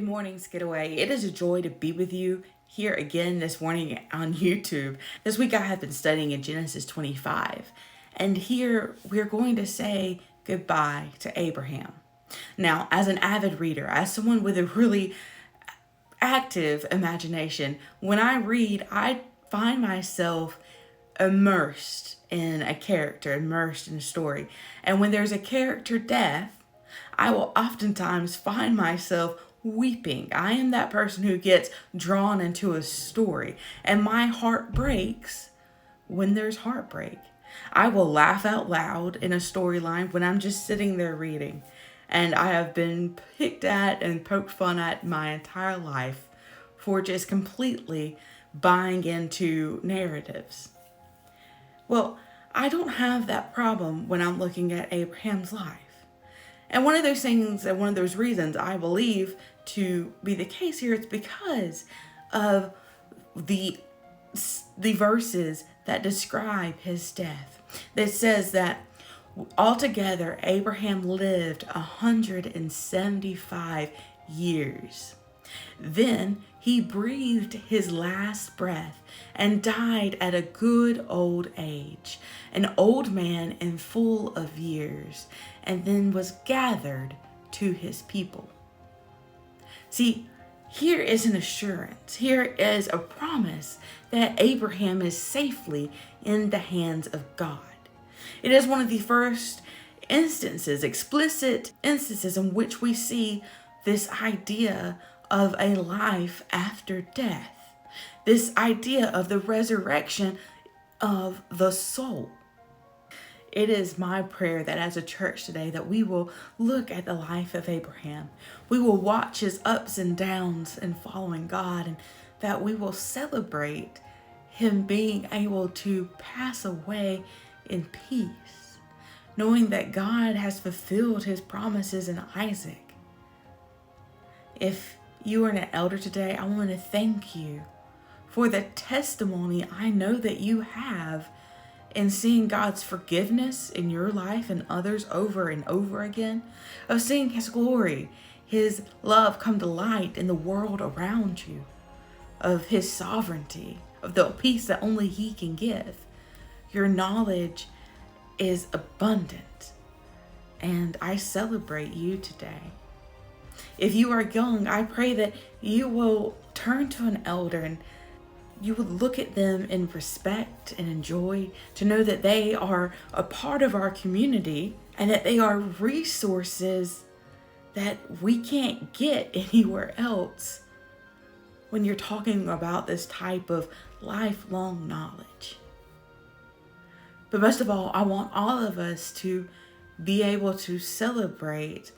Good morning, Skidaway. It is a joy to be with you here again this morning on YouTube. This week I have been studying in Genesis 25, and here we're going to say goodbye to Abraham. Now, as an avid reader, as someone with a really active imagination, when I read, I find myself immersed in a character, immersed in a story. And when there's a character death, I will oftentimes find myself weeping. I am that person who gets drawn into a story, and my heart breaks when there's heartbreak. I will laugh out loud in a storyline when I'm just sitting there reading, and I have been picked at and poked fun at my entire life for just completely buying into narratives. Well, I don't have that problem when I'm looking at Abraham's life. And one of those things and one of those reasons I believe to be the case here is because of the verses that describe his death. That says that altogether Abraham lived 175 years. Then he breathed his last breath and died at a good old age, an old man and full of years, and then was gathered to his people. See, here is an assurance. Here is a promise that Abraham is safely in the hands of God. It is one of the first instances, explicit instances, in which we see this idea of a life after death, this idea of the resurrection of the soul. It is my prayer that as a church today that we will look at the life of Abraham. We will watch his ups and downs in following God, and that we will celebrate him being able to pass away in peace, knowing that God has fulfilled his promises in Isaac. If you are an elder today, I want to thank you for the testimony I know that you have in seeing God's forgiveness in your life and others over and over again, of seeing his glory, his love come to light in the world around you, of his sovereignty, of the peace that only he can give. Your knowledge is abundant, and I celebrate you today. If you are young, I pray that you will turn to an elder and you would look at them in respect and enjoy, to know that they are a part of our community and that they are resources that we can't get anywhere else when you're talking about this type of lifelong knowledge. But most of all, I want all of us to be able to celebrate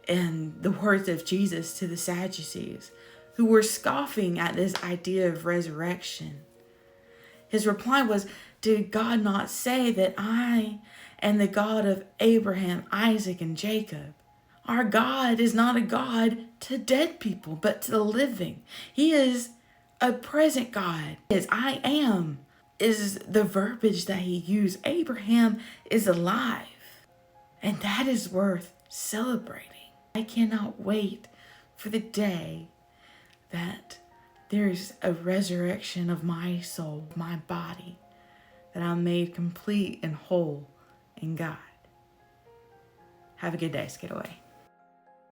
in the words of Jesus to the Sadducees, who were scoffing at this idea of resurrection. His reply was, "Did God not say that I am the God of Abraham, Isaac, and Jacob?" Our God is not a God to dead people, but to the living. He is a present God. His I am is the verbiage that he used. Abraham is alive, and that is worth celebrating. I cannot wait for the day that there's a resurrection of my soul, my body, that I'm made complete and whole in God. Have a good day, Skidaway.